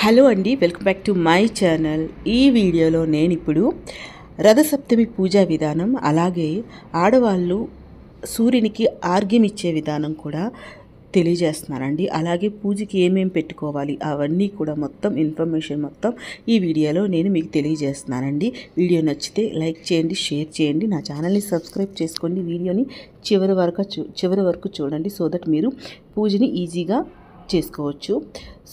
Hello అండి, welcome back to my channel. ఈ వీడియోలో నేను ఇప్పుడు రథసప్తమి పూజా విధానం, అలాగే ఆడవాళ్ళు సూర్యునికి ఆర్ఘ్యం ఇచ్చే విధానం కూడా తెలియజేస్తున్నానండి. అలాగే పూజకి ఏమేమి పెట్టుకోవాలి అవన్నీ కూడా మొత్తం ఇన్ఫర్మేషన్ మొత్తం ఈ వీడియోలో నేను మీకు తెలియజేస్తున్నానండి. వీడియో నచ్చితే లైక్ చేయండి, షేర్ చేయండి, నా ఛానల్ని సబ్స్క్రైబ్ చేసుకోండి. వీడియోని చివరి వరకు చూడండి, సో దట్ మీరు పూజని ఈజీగా చేసుకోవచ్చు.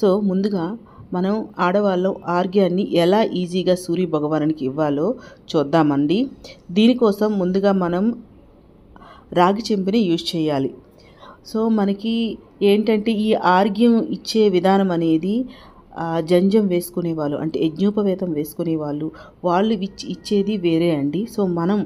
సో ముందుగా మనం ఆడవాళ్ళం ఆర్ఘ్యాన్ని ఎలా ఈజీగా సూర్య భగవానునికి ఇవ్వాలో చూద్దామండి. దీనికోసం ముందుగా మనం రాగి చెంబుని యూజ్ చేయాలి. సో మనకి ఏంటంటే ఈ ఆర్ఘ్యం ఇచ్చే విధానం అనేది జంజం వేసుకునే వాళ్ళు, అంటే యజ్ఞోపవేతం వేసుకునే వాళ్ళు ఇచ్చేది వేరే అండి. సో మనం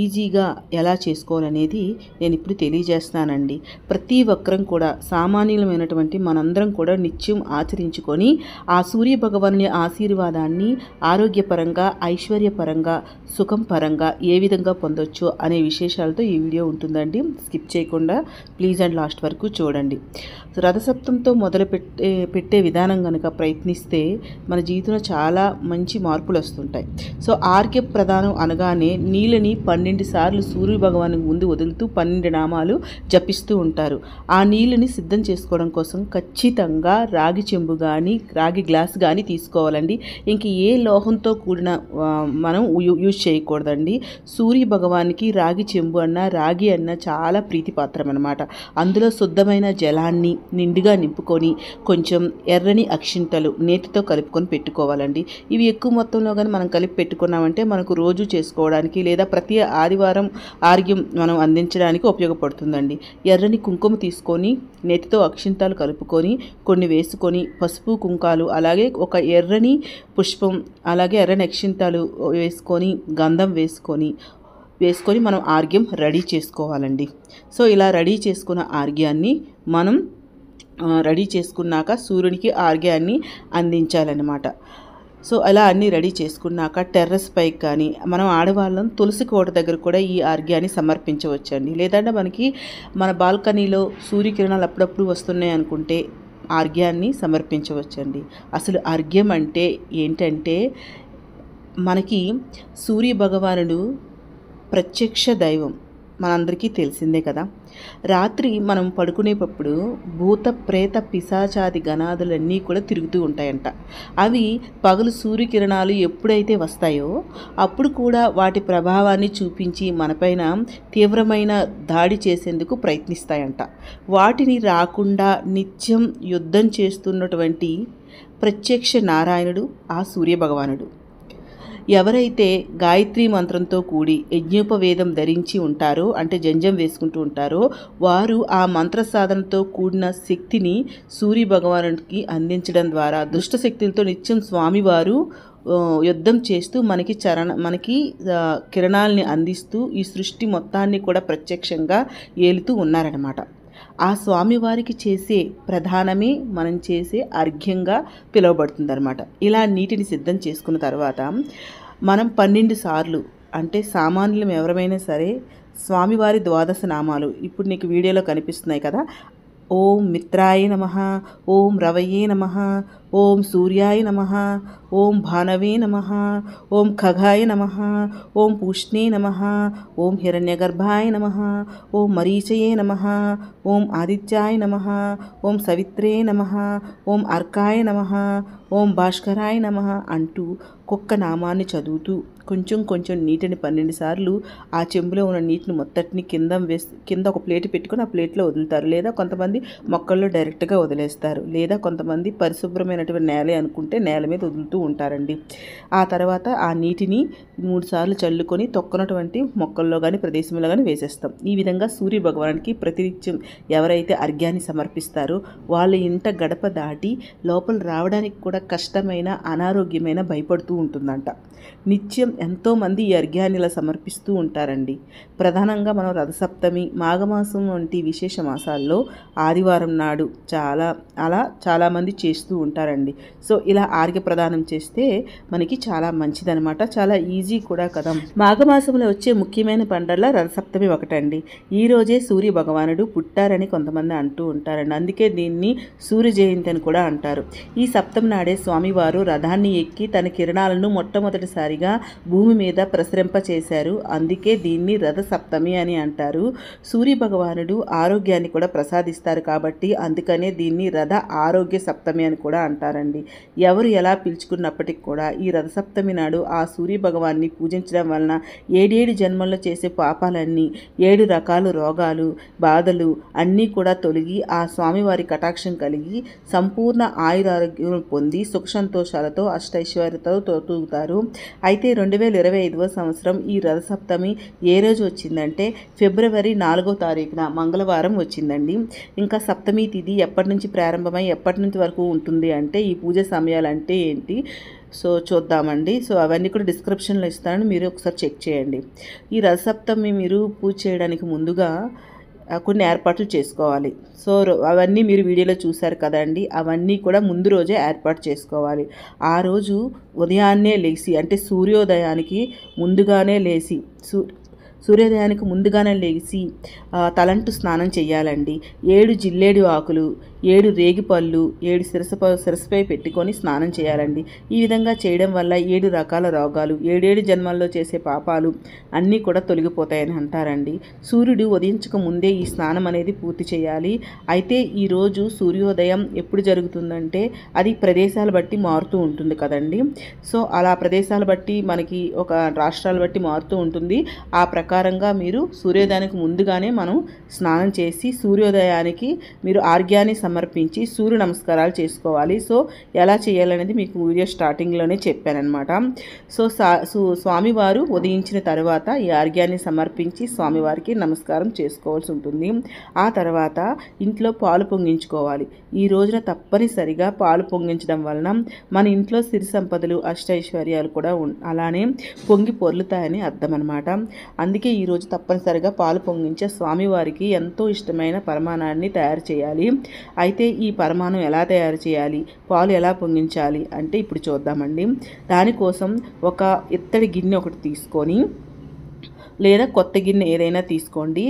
ఈజీగా ఎలా చేసుకోవాలనేది నేను ఇప్పుడు తెలియజేస్తానండి. ప్రతి ఒక్కరం కూడా సామాన్యులమైనటువంటి మనందరం కూడా నిత్యం ఆచరించుకొని ఆ సూర్య భగవానుని ఆశీర్వాదాన్ని ఆరోగ్యపరంగా, ఐశ్వర్యపరంగా, సుఖం పరంగా ఏ విధంగా పొందొచ్చు అనే విశేషాలతో ఈ వీడియో ఉంటుందండి. స్కిప్ చేయకుండా ప్లీజ్ అండ్ లాస్ట్ వరకు చూడండి. రథసప్తంతో మొదలు పెట్టే విధానం కనుక ప్రయత్నిస్తే మన జీవితంలో చాలా మంచి మార్పులు వస్తుంటాయి. సో ఆర్ఘ్య ప్రదానం అనగానే నీళ్ళని 12 సార్లు సూర్య భగవానికి ముందు వదులుతూ 12 నామాలు జపిస్తూ ఉంటారు. ఆ నీళ్ళని సిద్ధం చేసుకోవడం కోసం ఖచ్చితంగా రాగి చెంబు కానీ రాగి గ్లాస్ కానీ తీసుకోవాలండి. ఇంక ఏ లోహంతో కూడిన మనం యూజ్ చేయకూడదండి. సూర్య భగవానికి రాగి చెంబు అన్న రాగి అన్న చాలా ప్రీతిపాత్రం అన్నమాట. అందులో శుద్ధమైన జలాన్ని నిండుగా నింపుకొని కొంచెం ఎర్రని అక్షింతలు నేతితో కలుపుకొని పెట్టుకోవాలండి. ఇవి ఎక్కువ మొత్తంలో కానీ మనం కలిపి పెట్టుకున్నామంటే మనకు రోజు చేసుకోవడానికి లేదా ప్రతి ఆదివారం ఆర్ఘ్యం మనం అందించడానికి ఉపయోగపడుతుందండి. ఎర్రని కుంకుమ తీసుకొని నేతితో అక్షింతాలు కలుపుకొని కొన్ని వేసుకొని పసుపు కుంకాలు, అలాగే ఒక ఎర్రని పుష్పం, అలాగే ఎర్రని అక్షింతాలు వేసుకొని గంధం వేసుకొని మనం ఆర్ఘ్యం రెడీ చేసుకోవాలండి. సో ఇలా రెడీ చేసుకున్న ఆర్ఘ్యాన్ని మనం రెడీ చేసుకున్నాక సూర్యునికి ఆర్ఘ్యాన్ని అందించాలన్నమాట. సో అలా అన్నీ రెడీ చేసుకున్నాక టెర్రస్ పైకి కానీ మనం ఆడవాళ్ళం తులసి కోట దగ్గర కూడా ఈ ఆర్ఘ్యాన్ని సమర్పించవచ్చండి. లేదంటే మనకి మన బాల్కనీలో సూర్యకిరణాలు అప్పుడప్పుడు వస్తున్నాయి అనుకుంటే ఆర్ఘ్యాన్ని సమర్పించవచ్చండి. అసలు ఆర్ఘ్యం అంటే ఏంటంటే మనకి సూర్య భగవానుడు ప్రత్యక్ష దైవం, మనందరికీ తెలిసిందే కదా. రాత్రి మనం పడుకునేటప్పుడు భూత ప్రేత పిశాచాది గణాదులన్నీ కూడా తిరుగుతూ ఉంటాయంట. అవి పగలు సూర్యకిరణాలు ఎప్పుడైతే వస్తాయో అప్పుడు కూడా వాటి ప్రభావాన్ని చూపించి మనపైన తీవ్రమైన దాడి చేసేందుకు ప్రయత్నిస్తాయంట. వాటిని రాకుండా నిత్యం యుద్ధం చేస్తున్నటువంటి ప్రత్యక్ష నారాయణుడు ఆ సూర్య భగవానుడు. ఎవరైతే గాయత్రి మంత్రంతో కూడి యజ్ఞోపవేదం ధరించి ఉంటారో, అంటే జంజం వేసుకుంటూ ఉంటారో, వారు ఆ మంత్ర సాధనతో కూడిన శక్తిని సూర్య భగవానుడికి అందించడం ద్వారా దుష్ట శక్తులతో నిత్యం స్వామివారు యుద్ధం చేస్తూ మనకి కిరణాలని అందిస్తూ ఈ సృష్టి మొత్తాన్ని కూడా ప్రత్యక్షంగా ఏలుతూ ఉన్నారన్నమాట. ఆ స్వామివారికి చేసే ప్రధానమే మనం చేసే అర్ఘ్యంగా పిలువబడుతుందన్నమాట. ఇలా నీటిని సిద్ధం చేసుకున్న తర్వాత మనం 12 సార్లు, అంటే సామాన్యులం ఎవరైనా సరే స్వామివారి 12 నామాలు ఇప్పుడు నీకు వీడియోలో కనిపిస్తున్నాయి కదా. ఓం మిత్రాయ నమః, ఓం రవయే నమః, ఓం సూర్యాయ నమః, ఓం భానవే నమః, ఓం ఖగాయ నమః, ఓం పూష్ణే నమః, ఓం హిరణ్యగర్భాయ నమః, ఓం మరీచయే నమః, ఓం ఆదిత్యాయ నమః, ఓం సవిత్రే నమః, ఓం అర్కాయ నమః, ఓం భాస్కరాయ నమః అంటూ ఒక్కొక్క నామాన్ని చదువుతూ కొంచెం నీటిని 12 సార్లు ఆ చెంబులో ఉన్న నీటిని మొత్తటిని కింద ఒక ప్లేట్ పెట్టుకొని ఆ ప్లేట్లో వదులుతారు. లేదా కొంతమంది మొక్కల్లో డైరెక్ట్గా వదిలేస్తారు. లేదా కొంతమంది పరిశుభ్రమైనటువంటి నేల అనుకుంటే నేల మీద వదులుతూ ఉంటారండి. ఆ తర్వాత ఆ నీటిని 3 సార్లు చల్లుకొని తొక్కనటువంటి మొక్కల్లో కానీ ప్రదేశంలో కానీ వేసేస్తాం. ఈ విధంగా సూర్య భగవానికి ప్రతినిత్యం ఎవరైతే అర్ఘ్యాన్ని సమర్పిస్తారో వాళ్ళ ఇంట గడప దాటి లోపల రావడానికి కూడా కష్టమైన, అనారోగ్యమైన భయపడుతూ ఉంటుందంట. నిత్యం ఎంతోమంది ఈ అర్ఘ్యాన్ని ఇలా సమర్పిస్తూ ఉంటారండి. ప్రధానంగా మనం రథసప్తమి, మాఘమాసం వంటి విశేష మాసాల్లో ఆదివారం నాడు చాలామంది చేస్తూ ఉంటారండి. సో ఇలా ఆర్ఘ్య ప్రదానం చేస్తే మనకి చాలా మంచిదనమాట. చాలా ఈజీ కూడా కదా. మాఘమాసంలో వచ్చే ముఖ్యమైన పండుగల రథసప్తమి ఒకటండి. ఈరోజే సూర్య భగవానుడు పుట్టారని కొంతమంది అంటూ ఉంటారండి. అందుకే దీన్ని సూర్య జయంతి అని కూడా అంటారు. ఈ సప్తమి నాడే స్వామివారు రథాన్ని ఎక్కి తన కిరణాలను మొట్టమొదటిసారిగా భూమి మీద ప్రసరింపచేశారు. అందుకే దీన్ని రథ సప్తమి అని అంటారు. సూర్య భగవానుడు ఆరోగ్యాన్ని కూడా ప్రసాదిస్తారు కాబట్టి అందుకనే దీన్ని రథ ఆరోగ్య సప్తమి అని కూడా అంటారండి. ఎవరు ఎలా పిలుచుకున్నప్పటికీ కూడా ఈ రథ సప్తమి నాడు ఆ సూర్య భగవాన్ని పూజించడం వలన 7 జన్మల్లో చేసే పాపాలన్నీ, 7 రకాల రోగాలు, బాధలు అన్నీ కూడా తొలగి ఆ స్వామివారి కటాక్షం కలిగి సంపూర్ణ ఆయురారోగ్యం పొంది సుఖ సంతోషాలతో అష్టైశ్వర్యతో తూగుతారు. అయితే 2025వ సంవత్సరం ఈ రథసప్తమి ఏ రోజు వచ్చిందంటే ఫిబ్రవరి 4వ తారీఖున మంగళవారం వచ్చిందండి. ఇంకా సప్తమి తిథి ఎప్పటి నుంచి ప్రారంభమై ఎప్పటి నుంచి వరకు ఉంటుంది అంటే ఈ పూజ సమయాలు అంటే ఏంటి సో చూద్దామండి. సో అవన్నీ కూడా డిస్క్రిప్షన్లో ఇస్తాను, మీరు ఒకసారి చెక్ చేయండి. ఈ రథసప్తమి మీరు పూజ చేయడానికి ముందుగా కొన్ని ఏర్పాట్లు చేసుకోవాలి. సో అవన్నీ మీరు వీడియోలో చూశారు కదండి, అవన్నీ కూడా ముందు రోజే ఏర్పాటు చేసుకోవాలి. ఆ రోజు ఉదయాన్నే లేచి అంటే సూర్యోదయానికి ముందుగానే లేచి తలంటు స్నానం చేయాలండి. 7 జిల్లేడు ఆకులు, 7 రేగిపళ్ళు, 7 శిరస్సుపై పెట్టుకొని స్నానం చేయాలండి. ఈ విధంగా చేయడం వల్ల 7 రకాల రోగాలు, 7 జన్మల్లో చేసే పాపాలు అన్నీ కూడా తొలగిపోతాయని అంటారండి. సూర్యుడు ఉదయించక ముందే ఈ స్నానం అనేది పూర్తి చేయాలి. అయితే ఈరోజు సూర్యోదయం ఎప్పుడు జరుగుతుందంటే అది ప్రదేశాలు బట్టి మారుతూ ఉంటుంది కదండి. సో అలా ప్రదేశాలు బట్టి మనకి ఒక రాష్ట్రాలు బట్టి మారుతూ ఉంటుంది. ఆ ప్రకారంగా మీరు సూర్యోదయానికి ముందుగానే మనం స్నానం చేసి సూర్యోదయానికి మీరు ఆర్ఘ్యాన్ని సమర్పించి సూర్య నమస్కారాలు చేసుకోవాలి. సో ఎలా చేయాలనేది మీకు వీడియో స్టార్టింగ్లోనే చెప్పానన్నమాట. సో స్వామివారు ఉదయించిన తర్వాత ఈ ఆర్ఘ్యాన్ని సమర్పించి స్వామివారికి నమస్కారం చేసుకోవాల్సి ఉంటుంది. ఆ తర్వాత ఇంట్లో పాలు పొంగించుకోవాలి. ఈ రోజున తప్పనిసరిగా పాలు పొంగించడం వలన మన ఇంట్లో సిరి సంపదలు, అష్టైశ్వర్యాలు కూడా అలానే పొంగి పొర్లుతాయని అర్థం అన్నమాట. అందుకే ఈరోజు తప్పనిసరిగా పాలు పొంగించే స్వామివారికి ఎంతో ఇష్టమైన పరమాణాన్ని తయారు చేయాలి. అయితే ఈ పరమాణం ఎలా తయారు చేయాలి, పాలు ఎలా పొంగించాలి అంటే ఇప్పుడు చూద్దామండి. దానికోసం ఒక ఇత్తడి గిన్నె ఒకటి తీసుకొని లేదా కొత్త గిన్నె ఏదైనా తీసుకోండి.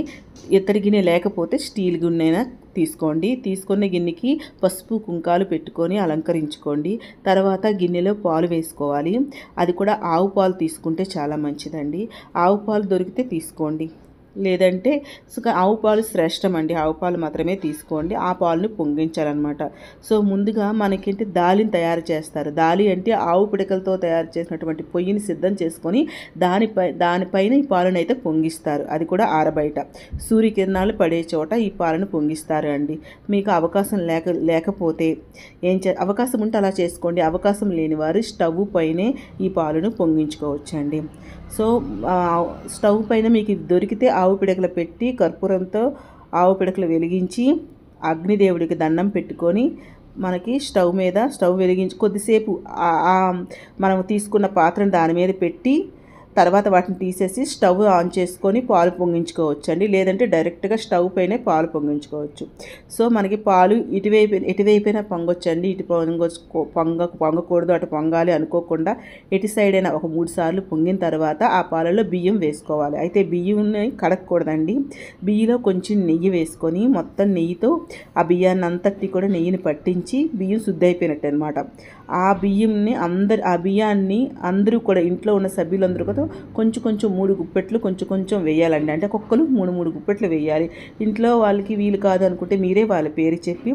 ఇత్తడి గిన్నె లేకపోతే స్టీల్ గిన్నె అయినా తీసుకోండి. తీసుకున్న గిన్నెకి పసుపు కుంకాలు పెట్టుకొని అలంకరించుకోండి. తర్వాత గిన్నెలో పాలు వేసుకోవాలి. అది కూడా ఆవు పాలు తీసుకుంటే చాలా మంచిదండి. ఆవు పాలు దొరికితే తీసుకోండి, లేదంటే ఆవు పాలు శ్రేష్టం అండి. ఆవు పాలు మాత్రమే తీసుకోండి. ఆ పాలను పొంగించాలన్నమాట. సో ముందుగా మనకేంటి దాలిని తయారు చేస్తారు. దాలి అంటే ఆవు పిడకలతో తయారు చేసినటువంటి పొయ్యిని సిద్ధం చేసుకొని దానిపైన ఈ పాలను అయితే పొంగిస్తారు. అది కూడా ఆరబయట సూర్యకిరణాలు పడే చోట ఈ పాలను పొంగిస్తారు అండి. మీకు అవకాశం లేకపోతే అవకాశం ఉంటే అలా చేసుకోండి. అవకాశం లేని వారు స్టవ్ పైనే ఈ పాలను పొంగించుకోవచ్చండి. సో స్టవ్ పైన మీకు దొరికితే ఆవు పిడకలు పెట్టి కర్పూరంతో ఆవు పిడకలు వెలిగించి అగ్నిదేవుడికి దండం పెట్టుకొని మనకి స్టవ్ వెలిగించి కొద్దిసేపు మనం తీసుకున్న పాత్రను దాని మీద పెట్టి తర్వాత వాటిని తీసేసి స్టవ్ ఆన్ చేసుకొని పాలు పొంగించుకోవచ్చండి. లేదంటే డైరెక్ట్గా స్టవ్ పైనే పాలు పొంగించుకోవచ్చు. సో మనకి పాలు ఎటువైపోయినా పొంగొచ్చండి. ఇటు పొంగకూడదు, అటు పొంగాలి అనుకోకుండా ఎటు సైడ్ అయినా ఒక 3 సార్లు పొంగిన తర్వాత ఆ పాలలో బియ్యం వేసుకోవాలి. అయితే బియ్యంని కడగకూడదండి. బియ్యంలో కొంచెం నెయ్యి వేసుకొని మొత్తం నెయ్యితో ఆ బియ్యాన్ని అంతటి కూడా నెయ్యిని పట్టించి బియ్యం శుద్ధి అయిపోయినట్టు అనమాట. ఆ బియ్యాన్ని అందరూ కూడా ఇంట్లో ఉన్న సభ్యులందరూ కూడా కొంచెం 3 గుప్పెట్లు కొంచెం వేయాలండి. అంటే ఒక్కొక్కరు 3 గుప్పెట్లు వేయాలి. ఇంట్లో వాళ్ళకి వీలు కాదు అనుకుంటే మీరే వాళ్ళ పేరు చెప్పి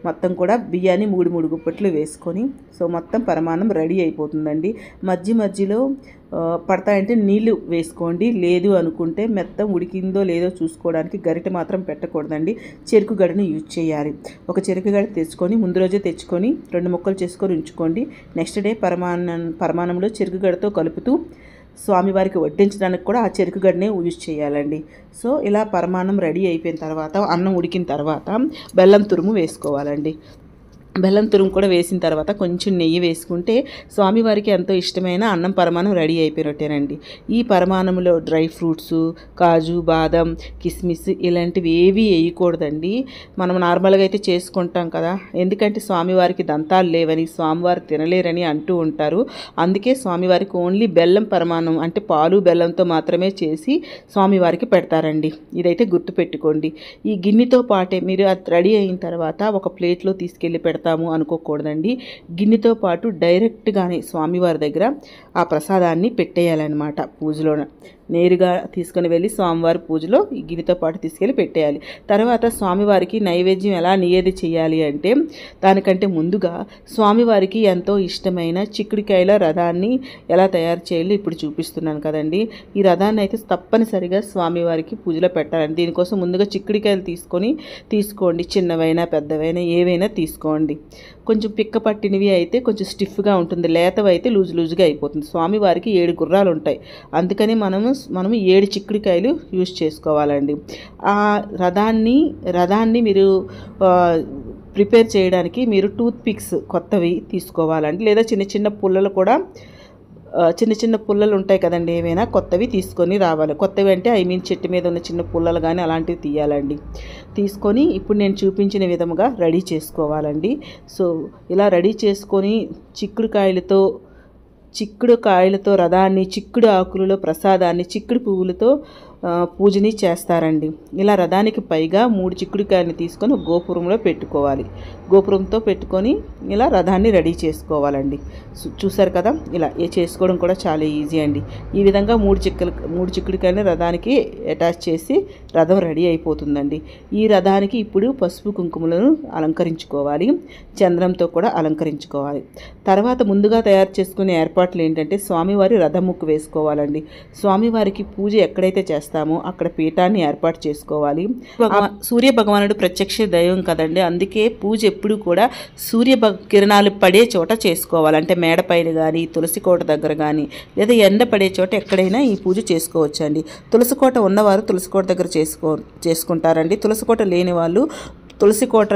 మొత్తం కూడా బియ్యాన్ని 3 గుప్పెట్లు వేసుకొని సో మొత్తం పరమాన్నం రెడీ అయిపోతుందండి. మధ్యలో పడతాయంటే నీళ్లు వేసుకోండి. లేదు అనుకుంటే మెత్తం ఉడికిందో లేదో చూసుకోవడానికి గరిటె మాత్రం పెట్టకూడదండి. చెరుకు గడను యూజ్ చేయాలి. ఒక చెరుకు గడ తెచ్చుకొని ముందు రోజే తెచ్చుకొని 2 ముక్కలు చేసుకొని ఉంచుకోండి. నెక్స్ట్ డే పరమాన్నంలో చెరుకు గడతో కలుపుతూ స్వామివారికి వడ్డించడానికి కూడా ఆ చెరుకు గడనే యూజ్ చేయాలండి. సో ఇలా పరమాన్నం రెడీ అయిపోయిన తర్వాత అన్నం ఉడికిన తర్వాత బెల్లం తురుము వేసుకోవాలండి. బెల్లం తురుము కూడా వేసిన తర్వాత కొంచెం నెయ్యి వేసుకుంటే స్వామివారికి ఎంతో ఇష్టమైన అన్నం పరమాణం రెడీ అయిపోయినట్టేనండి. ఈ పరమాణంలో డ్రై ఫ్రూట్స్, కాజు, బాదం, కిస్మిస్ ఇలాంటివి ఏవి వేయకూడదండి. మనం నార్మల్గా అయితే చేసుకుంటాం కదా, ఎందుకంటే స్వామివారికి దంతాలు లేవని, స్వామివారు తినలేరని అంటూ ఉంటారు. అందుకే స్వామివారికి ఓన్లీ బెల్లం పరమాణం అంటే పాలు బెల్లంతో మాత్రమే చేసి స్వామివారికి పెడతారండి. ఇదైతే గుర్తుపెట్టుకోండి. ఈ గిన్నెతో పాటే మీరు అది రెడీ అయిన తర్వాత ఒక ప్లేట్లో తీసుకెళ్ళి పెడతాము అనుకోకూడదండి. గిన్నెతో పాటు డైరెక్ట్గానే స్వామివారి దగ్గర ఆ ప్రసాదాన్ని పెట్టేయాలన్నమాట. పూజలో నేరుగా తీసుకుని వెళ్ళి స్వామివారి పూజలో ఈ గిన్నెతో పాటు తీసుకెళ్ళి పెట్టేయాలి. తర్వాత స్వామివారికి నైవేద్యం ఎలా నివేద చేయాలి అంటే, దానికంటే ముందుగా స్వామివారికి ఎంతో ఇష్టమైన చిక్కుడుకాయల రథాన్ని ఎలా తయారు చేయాలో ఇప్పుడు చూపిస్తున్నాను కదండి. ఈ రథాన్ని అయితే తప్పనిసరిగా స్వామివారికి పూజలో పెట్టాలండి. దీనికోసం ముందుగా చిక్కుడుకాయలు తీసుకోండి. చిన్నవైనా పెద్దవైనా ఏవైనా తీసుకోండి. కొంచెం పిక్క పట్టినవి అయితే కొంచెం స్టిఫ్గా ఉంటుంది, లేతవి అయితే లూజుగా అయిపోతుంది. స్వామివారికి 7 గుర్రాలు ఉంటాయి, అందుకని మనము 7 చిక్కుడుకాయలు యూజ్ చేసుకోవాలండి. ఆ రథాన్ని మీరు ప్రిపేర్ చేయడానికి మీరు టూత్ పిక్స్ కొత్తవి తీసుకోవాలండి, లేదా చిన్న పుల్లలు కూడా చిన్న పుల్లలు ఉంటాయి కదండి, ఏమైనా కొత్తవి తీసుకొని రావాలి. కొత్తవి అంటే చెట్టు మీద ఉన్న చిన్న పుల్లలు కానీ అలాంటివి తీయాలండి. తీసుకొని ఇప్పుడు నేను చూపించిన విధముగా రెడీ చేసుకోవాలండి. సో ఇలా రెడీ చేసుకొని చిక్కుడుకాయలతో రథాన్ని, చిక్కుడు ఆకులలో ప్రసాదాన్ని, చిక్కుడు పువ్వులతో పూజని చేస్తారండి. ఇలా రథానికి పైగా 3 చిక్కుడుకాయలని తీసుకొని గోపురంలో పెట్టుకోవాలి. గోపురంతో పెట్టుకొని ఇలా రథాన్ని రెడీ చేసుకోవాలండి. చూసారు కదా, ఇలా చేసుకోవడం కూడా చాలా ఈజీ అండి. ఈ విధంగా 3 చిక్కుడుకాయలని రథానికి అటాచ్ చేసి రథం రెడీ అయిపోతుందండి. ఈ రథానికి ఇప్పుడు పసుపు కుంకుమలను అలంకరించుకోవాలి, చంద్రంతో కూడా అలంకరించుకోవాలి. తర్వాత ముందుగా తయారు చేసుకునే ఏర్పాట్లు ఏంటంటే, స్వామివారి రథం ముక్కు వేసుకోవాలండి. స్వామివారికి పూజ ఎక్కడైతే చేస్తామో అక్కడ పీఠాన్ని ఏర్పాటు చేసుకోవాలి. సూర్య భగవానుడు ప్రత్యక్ష దైవం కదండి, అందుకే పూజ ఎప్పుడు కూడా కిరణాలు పడే చోట చేసుకోవాలి. అంటే మేడ పైన కానీ, తులసి కోట దగ్గర కానీ, లేదా ఎండ పడే చోట ఎక్కడైనా ఈ పూజ చేసుకోవచ్చు అండి. తులసి కోట ఉన్నవారు తులసి కోట దగ్గర చేసుకుంటారండి. తులసి కోట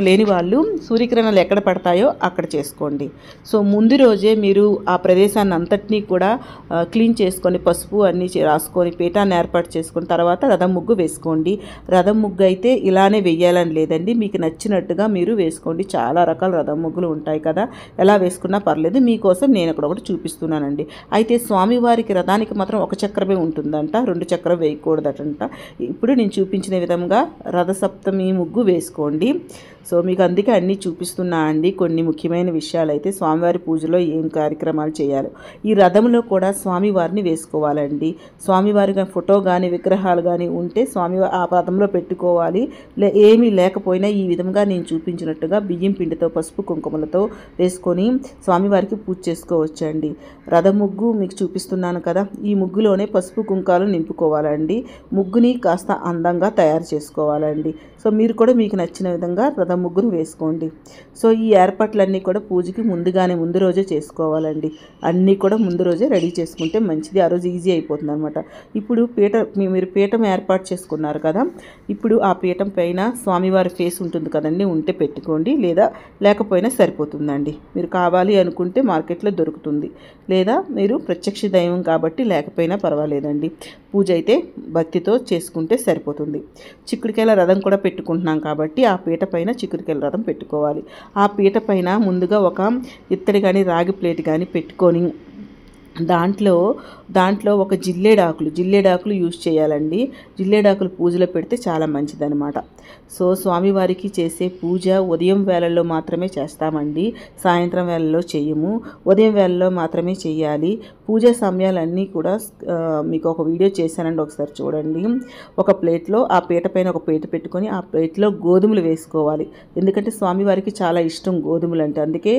లేని వాళ్ళు సూర్యకిరణాలు ఎక్కడ పడతాయో అక్కడ చేసుకోండి. సో ముందు రోజే మీరు ఆ ప్రదేశాన్ని అంతటినీ కూడా క్లీన్ చేసుకొని, పసుపు అన్నీ రాసుకొని, పీఠాన్ని ఏర్పాటు చేసుకొని తర్వాత రథం ముగ్గు వేసుకోండి. రథం ముగ్గు అయితే ఇలానే వేయాలని లేదండి, మీకు నచ్చినట్టుగా మీరు వేసుకోండి. చాలా రకాల రథం ముగ్గులు ఉంటాయి కదా, ఎలా వేసుకున్నా పర్లేదు. మీకోసం నేను ఇక్కడ ఒకటి చూపిస్తున్నానండి. అయితే స్వామివారికి రథానికి మాత్రం ఒక చక్రమే ఉంటుందంట, 2 చక్రం వేయకూడదటంట. ఇప్పుడు నేను చూపించిన విధంగా రథసప్తమి ముగ్గు వేసుకోండి. సో మీకు అందుకే అన్నీ చూపిస్తున్నా అండి. కొన్ని ముఖ్యమైన విషయాలు అయితే స్వామివారి పూజలో ఏం కార్యక్రమాలు చేయాలి. ఈ రథంలో కూడా స్వామివారిని వేసుకోవాలండి. స్వామివారి ఫోటో కానీ విగ్రహాలు కానీ ఉంటే స్వామివారి ఆ రథంలో పెట్టుకోవాలి. ఏమీ లేకపోయినా ఈ విధంగా నేను చూపించినట్టుగా బియ్యం పిండితో పసుపు కుంకుమలతో వేసుకొని స్వామివారికి పూజ చేసుకోవచ్చండి. రథం ముగ్గు మీకు చూపిస్తున్నాను కదా, ఈ ముగ్గులోనే పసుపు కుంకాలు నింపుకోవాలండి. ముగ్గుని కాస్త అందంగా తయారు చేసుకోవాలండి. సో మీరు కూడా మీకు నచ్చిన విధంగా రథం ముగ్గును వేసుకోండి. సో ఈ ఏర్పాట్లన్నీ కూడా పూజకి ముందు రోజే చేసుకోవాలండి. అన్నీ కూడా ముందు రోజే రెడీ చేసుకుంటే మంచిది, ఆ రోజు ఈజీ అయిపోతుంది అనమాట. ఇప్పుడు మీరు పీఠం ఏర్పాటు చేసుకున్నారు కదా, ఇప్పుడు ఆ పీఠం పైన స్వామివారి ఫేస్ ఉంటుంది కదండి, ఉంటే పెట్టుకోండి, లేదా లేకపోయినా సరిపోతుందండి. మీరు కావాలి అనుకుంటే మార్కెట్లో దొరుకుతుంది, లేదా మీరు ప్రత్యక్ష దైవం కాబట్టి లేకపోయినా పర్వాలేదండి. పూజ అయితే భక్తితో చేసుకుంటే సరిపోతుంది. చిక్కుడుకాయల రథం కూడా పెట్టుకుంటున్నాం కాబట్టి ఆ పీట పైన చిక్కుడుకాయల రథం పెట్టుకోవాలి. ఆ పీట పైన ముందుగా ఒక ఇత్తడి కానీ రాగి ప్లేట్ కానీ పెట్టుకొని దాంట్లో ఒక జిల్లేడాకులు యూజ్ చేయాలండి. జిల్లేడాకులు పూజలో పెడితే చాలా మంచిదన్నమాట. సో స్వామివారికి చేసే పూజ ఉదయం వేళల్లో మాత్రమే చేస్తామండి, సాయంత్రం వేళల్లో చేయము. ఉదయం వేళల్లో మాత్రమే చేయాలి. పూజా సమయాలన్నీ కూడా మీకు ఒక వీడియో చేశానండి, ఒకసారి చూడండి. ఒక ప్లేట్లో ఆ పీట పైన ఒక ప్లేట్ పెట్టుకొని ఆ ప్లేట్లో గోధుమలు వేసుకోవాలి. ఎందుకంటే స్వామివారికి చాలా ఇష్టం గోధుమలు అంటే, అందుకే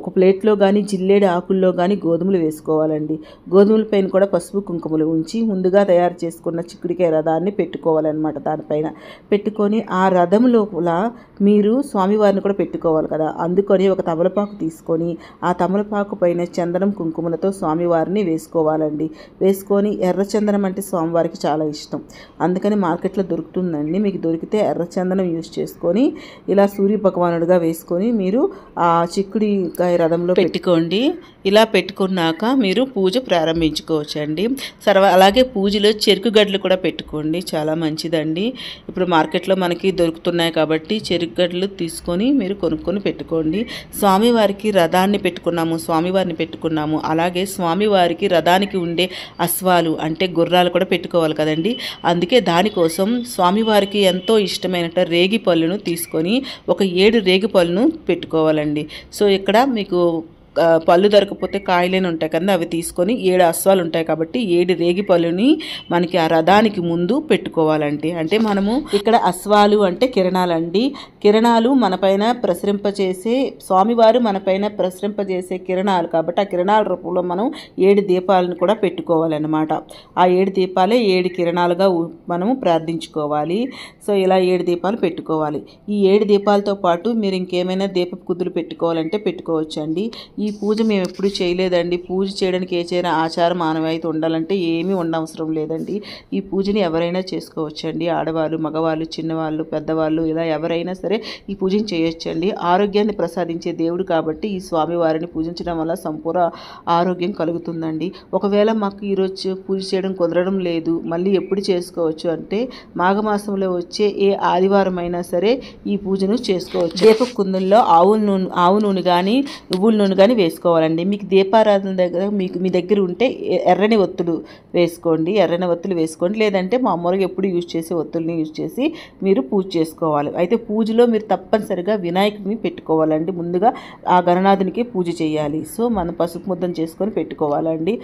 ఒక ప్లేట్లో కానీ జిల్లేడు ఆకుల్లో కానీ గోధుమలు గోధుమలు వేసుకోవాలండి. గోధుమల పైన కూడా పసుపు కుంకుమలు ఉంచి ముందుగా తయారు చేసుకున్న చిక్కుడికాయ రథాన్ని పెట్టుకోవాలన్నమాట. దానిపైన పెట్టుకొని ఆ రథం లోపల మీరు స్వామివారిని కూడా పెట్టుకోవాలి కదా, అందుకొని ఒక తమలపాకు తీసుకొని ఆ తమలపాకు పైన చందనం కుంకుమలతో స్వామివారిని వేసుకోవాలండి. వేసుకొని ఎర్ర చందనం అంటే స్వామివారికి చాలా ఇష్టం, అందుకని మార్కెట్లో దొరుకుతుందండి. మీకు దొరికితే ఎర్ర చందనం యూజ్ చేసుకొని ఇలా సూర్య భగవానుడిగా వేసుకొని మీరు ఆ చిక్కుడికాయ రథంలో పెట్టుకోండి. ఇలా పెట్టుకున్నాక మీరు పూజ ప్రారంభించుకోవచ్చండి. అలాగే పూజలో చెరుకు గడ్డలు కూడా పెట్టుకోండి, చాలా మంచిదండి. ఇప్పుడు మార్కెట్లో మనకి దొరుకుతున్నాయి కాబట్టి చెరుకు గడ్డలు తీసుకొని మీరు కొనుక్కొని పెట్టుకోండి. స్వామివారికి రథాన్ని పెట్టుకున్నాము, అలాగే స్వామివారికి రథానికి ఉండే అశ్వాలు అంటే గుర్రాలు కూడా పెట్టుకోవాలి కదండి. అందుకే దానికోసం స్వామివారికి ఎంతో ఇష్టమైన రేగి పళ్ళును తీసుకొని ఒక 7 రేగి పళ్ళును పెట్టుకోవాలండి. సో ఇక్కడ మీకు పళ్ళు దొరకపోతే కాయలేని ఉంటాయి కదా, అవి తీసుకొని 7 అశ్వాలు ఉంటాయి కాబట్టి 7 రేగి పళ్ళుని మనకి ఆ రథానికి ముందు పెట్టుకోవాలండి. అంటే మనము ఇక్కడ అశ్వాలు అంటే కిరణాలండి. కిరణాలు మనపైన ప్రసరింపజేసే స్వామివారు మనపైన ప్రసరింపజేసే కిరణాలు కాబట్టి ఆ కిరణాల రూపంలో మనం 7 దీపాలను కూడా పెట్టుకోవాలన్నమాట. ఆ 7 దీపాలే 7 కిరణాలుగా మనము ప్రార్థించుకోవాలి. సో ఇలా 7 దీపాలు పెట్టుకోవాలి. ఈ 7 దీపాలతో పాటు మీరు ఇంకేమైనా దీపపు కుదులు పెట్టుకోవాలంటే పెట్టుకోవచ్చండి. ఈ పూజ మేము ఎప్పుడు చేయలేదండి. పూజ చేయడానికి ఏదైనా ఆచారం ఆనవాయితీ ఉండాలంటే ఏమీ ఉండవసరం లేదండి. ఈ పూజని ఎవరైనా చేసుకోవచ్చండి. ఆడవాళ్ళు, మగవాళ్ళు, చిన్నవాళ్ళు, పెద్దవాళ్ళు ఇలా ఎవరైనా సరే ఈ పూజను చేయొచ్చండి. ఆరోగ్యాన్ని ప్రసాదించే దేవుడు కాబట్టి ఈ స్వామివారిని పూజించడం వల్ల సంపూర్ణ ఆరోగ్యం కలుగుతుందండి. ఒకవేళ మాకు ఈరోజు పూజ చేయడం కుదరడం లేదు, మళ్ళీ ఎప్పుడు చేసుకోవచ్చు అంటే మాఘమాసంలో వచ్చే ఏ ఆదివారం అయినా సరే ఈ పూజను చేసుకోవచ్చు. దీపపు కుందుల్లో ఆవు నూనె కానీ నువ్వుల నూనె కానీ వేసుకోవాలండి. మీకు దీపారాధన దగ్గర మీ దగ్గర ఉంటే ఎర్రని ఒత్తులు వేసుకోండి, లేదంటే మామూలుగా ఎప్పుడు యూజ్ చేసే ఒత్తుల్ని యూజ్ చేసి మీరు పూజ చేసుకోవాలి. అయితే పూజలో మీరు తప్పనిసరిగా వినాయకుడిని పెట్టుకోవాలండి. ముందుగా ఆ గణనాథునికి పూజ చేయాలి. సో మనం పసుపు ముద్దను చేసుకొని పెట్టుకోవాలండి.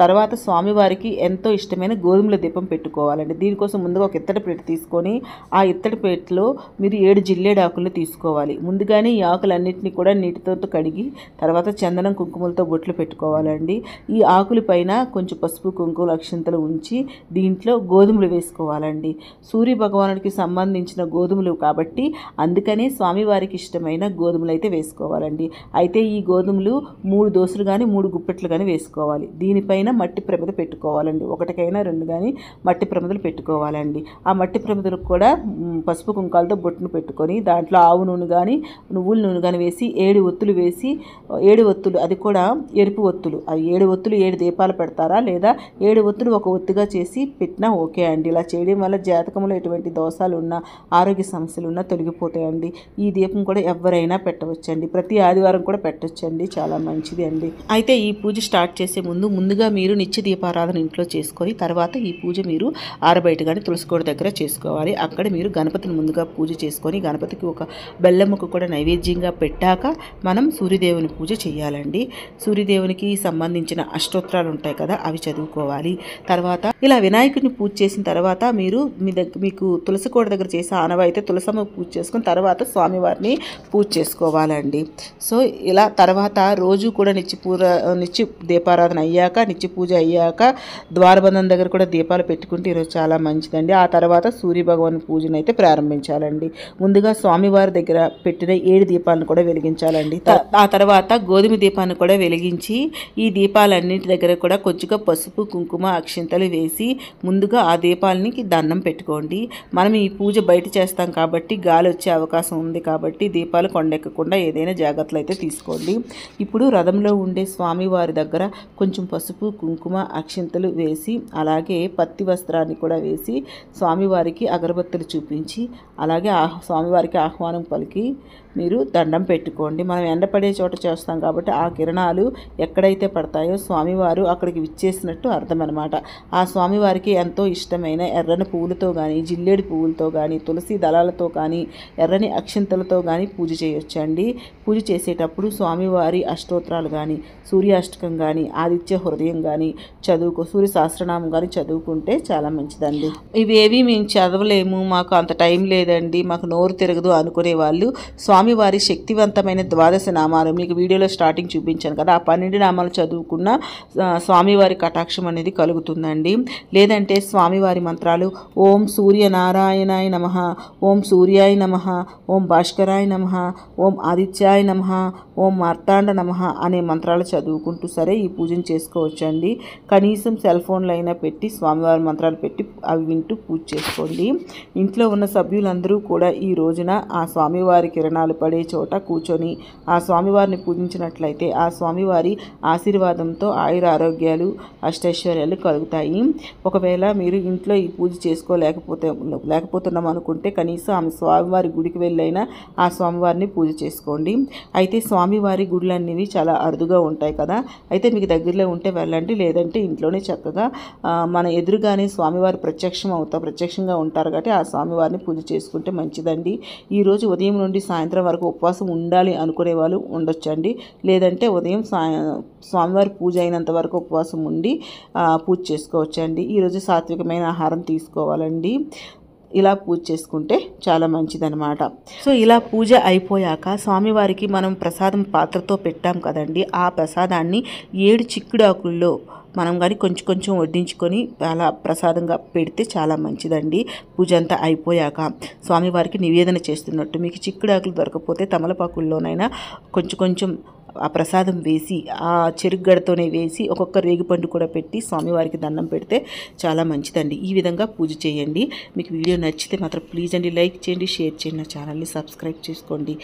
తర్వాత స్వామివారికి ఎంతో ఇష్టమైన గోధుమల దీపం పెట్టుకోవాలండి. దీనికోసం ముందుగా ఒక ఇత్తడి ప్లేట్ తీసుకొని ఆ ఇత్తడి ప్లేట్లో మీరు 7 జిల్లేడు ఆకులను తీసుకోవాలి. ముందుగానే ఈ ఆకులన్నింటినీ కూడా నీటితో కడిగి తర్వాత చందనం కుంకుమలతో బొట్లు పెట్టుకోవాలండి. ఈ ఆకుల పైన కొంచెం పసుపు కుంకుమ అక్షింతలు ఉంచి దీంట్లో గోధుమలు వేసుకోవాలండి. సూర్య భగవానుడికి సంబంధించిన గోధుమలు కాబట్టి అందుకనే స్వామివారికి ఇష్టమైన గోధుమలు అయితే వేసుకోవాలండి. అయితే ఈ గోధుమలు 3 దోసలు కానీ 3 గుప్పెట్లు కానీ వేసుకోవాలి. దీనిపైన మట్టి ప్రమిద పెట్టుకోవాలండి. 1కైనా 2 కానీ మట్టి ప్రమిదలు పెట్టుకోవాలండి. ఆ మట్టి ప్రమిదలకు కూడా పసుపు కుంకాలతో బొట్టును పెట్టుకొని దాంట్లో ఆవు నూనె కానీ నువ్వుల నూనె కానీ వేసి 7 ఒత్తులు వేసి 7 ఒత్తులు అది కూడా ఎరుపు ఒత్తులు, ఆ 7 ఒత్తులు 7 దీపాలు పెడతారా లేదా 7 ఒత్తులు ఒక ఒత్తుగా చేసి పెట్టినా ఓకే అండి. ఇలా చేయడం వల్ల జాతకంలో ఎటువంటి దోషాలు ఉన్నా ఆరోగ్య సమస్యలు ఉన్నా తొలగిపోతాయండి. ఈ దీపం కూడా ఎవరైనా పెట్టవచ్చండి. ప్రతి ఆదివారం కూడా పెట్టొచ్చండి, చాలా మంచిది అండి. అయితే ఈ పూజ స్టార్ట్ చేసే ముందుగా మీరు నిత్య దీపారాధన ఇంట్లో చేసుకొని తర్వాత ఈ పూజ మీరు ఆరబయట కానీ తులసికోట దగ్గర చేసుకోవాలి. అక్కడ మీరు గణపతిని ముందుగా పూజ చేసుకొని గణపతికి ఒక బెల్లం ముక్క కూడా నైవేద్యంగా పెట్టాక మనం సూర్యదేవుని పూజ చేయాలండి. సూర్యదేవునికి సంబంధించిన అష్టోత్తరాలు ఉంటాయి కదా, అవి చదువుకోవాలి. తర్వాత ఇలా వినాయకుడిని పూజ చేసిన తర్వాత మీరు మీకు తులసికోట దగ్గర చేసే ఆనవాయితే తులసమ్మ పూజ చేసుకుని తర్వాత స్వామివారిని పూజ చేసుకోవాలండి. సో ఇలా తర్వాత రోజు కూడా నిత్య దీపారాధన అయ్యాక నిత్య పూజ అయ్యాక ద్వారబంధం దగ్గర కూడా దీపాలు పెట్టుకుంటే ఈరోజు చాలా మంచిదండి. ఆ తర్వాత సూర్య భగవాన్ పూజను అయితే ప్రారంభించాలండి. ముందుగా స్వామివారి దగ్గర పెట్టిన 7 దీపాలను కూడా వెలిగించాలండి. ఆ తర్వాత గోధుమ దీపాన్ని కూడా వెలిగించి ఈ దీపాలన్నింటి దగ్గర కూడా కొంచెంగా పసుపు కుంకుమ అక్షింతలు వేసి ముందుగా ఆ దీపాలకి దండం పెట్టుకోండి. మనం ఈ పూజ బయట చేస్తాం కాబట్టి గాలి వచ్చే అవకాశం ఉంది కాబట్టి దీపాలు కొండెక్కకుండా ఏదైనా జాగ్రత్తలు అయితే తీసుకోండి. ఇప్పుడు రథంలో ఉండే స్వామివారి దగ్గర కొంచెం పసుపు కుంకుమ అక్షింతలు వేసి అలాగే పత్తి వస్త్రాన్ని కూడా వేసి స్వామివారికి అగరబత్తులు చూపించి అలాగే స్వామివారికి ఆహ్వానం పలికి మీరు దండం పెట్టుకోండి. మనం ఎండపడే చోట చేస్తాం కాబట్టి ఆ కిరణాలు ఎక్కడైతే పడతాయో స్వామివారు అక్కడికి విచ్చేసినట్టు అర్థం అనమాట. ఆ స్వామివారికి ఎంతో ఇష్టమైన ఎర్రని పువ్వులతో కానీ జిల్లేడు పువ్వులతో కానీ తులసి దళాలతో కానీ ఎర్రని అక్షింతలతో కానీ పూజ చేయొచ్చండి. పూజ చేసేటప్పుడు స్వామివారి అష్టోత్తరాలు కానీ సూర్యాష్టకం కానీ ఆదిత్య హృదయం కానీ సూర్య సహస్రనామం కానీ చదువుకుంటే చాలా మంచిదండి. ఇవేవి మేము చదవలేము, మాకు అంత టైం లేదండి, మాకు నోరు తిరగదు అనుకునే వాళ్ళు స్వామి స్వామివారి శక్తివంతమైన ద్వాదశ నామాలు మీకు వీడియోలో స్టార్టింగ్ చూపించాను కదా, ఆ 12 నామాలు చదువుకున్న స్వామివారి కటాక్షం అనేది కలుగుతుందండి. లేదంటే స్వామివారి మంత్రాలు ఓం సూర్యనారాయణాయ నమః, ఓం సూర్యాయ నమః, ఓం భాస్కరాయ నమః, ఓం ఆదిత్యాయ నమః, ఓం మార్తాండ నమః అనే మంత్రాలు చదువుకుంటూ సరే ఈ పూజను చేసుకోవచ్చండి. కనీసం సెల్ ఫోన్లో అయినా పెట్టి స్వామివారి మంత్రాలు పెట్టి అవి వింటూ పూజ చేసుకోండి. ఇంట్లో ఉన్న సభ్యులందరూ కూడా ఈ రోజున ఆ స్వామివారి కిరణాలు పడే చోట కూర్చొని ఆ స్వామివారిని పూజించినట్లయితే ఆ స్వామివారి ఆశీర్వాదంతో ఆయుర ఆరోగ్యాలు అష్టైశ్వర్యాలు కలుగుతాయి. ఒకవేళ మీరు ఇంట్లో ఈ పూజ లేకపోతున్నాం అనుకుంటే కనీసం ఆమె స్వామివారి గుడికి వెళ్ళైనా ఆ స్వామివారిని పూజ చేసుకోండి. అయితే స్వామివారి గుడులన్నీ చాలా అరుదుగా ఉంటాయి కదా, అయితే మీకు దగ్గరలో ఉంటే వెళ్ళండి. లేదంటే ఇంట్లోనే చక్కగా మన ఎదురుగానే స్వామివారి ప్రత్యక్షంగా ఉంటారు కాబట్టి ఆ స్వామివారిని పూజ చేసుకుంటే మంచిదండి. ఈరోజు ఉదయం నుండి సాయంత్రం వరకు ఉపవాసం ఉండాలి అనుకునే వాళ్ళు ఉండొచ్చండి. లేదంటే ఉదయం స్వామివారి పూజ అయినంత వరకు ఉపవాసం ఉండి పూజ చేసుకోవచ్చండి. ఈరోజు సాత్వికమైన ఆహారం తీసుకోవాలండి. ఇలా పూజ చేసుకుంటే చాలా మంచిదన్నమాట. సో ఇలా పూజ అయిపోయాక స్వామివారికి మనం ప్రసాదం పాత్రతో పెట్టాం కదండి, ఆ ప్రసాదాన్ని 7 చిక్కుడాకుల్లో మనం కానీ కొంచెం కొంచెం వడ్డించుకొని అలా ప్రసాదంగా పెడితే చాలా మంచిదండి. పూజ అంతా అయిపోయాక స్వామివారికి నివేదన చేస్తున్నట్టు మీకు చిక్కుడాకులు దొరకకపోతే తమలపాకుల్లోనైనా కొంచెం కొంచెం ఆ ప్రసాదం వేసి ఆ చెరుగడతోనే వేసి ఒక్కొక్క రేగిపండు కూడా పెట్టి స్వామివారికి దండం పెడితే చాలా మంచిదండి. ఈ విధంగా పూజ చేయండి. మీకు వీడియో నచ్చితే మాత్రం ప్లీజ్ అండి లైక్ చేయండి, షేర్ చేయండి, నా ఛానల్ని సబ్స్క్రైబ్ చేసుకోండి.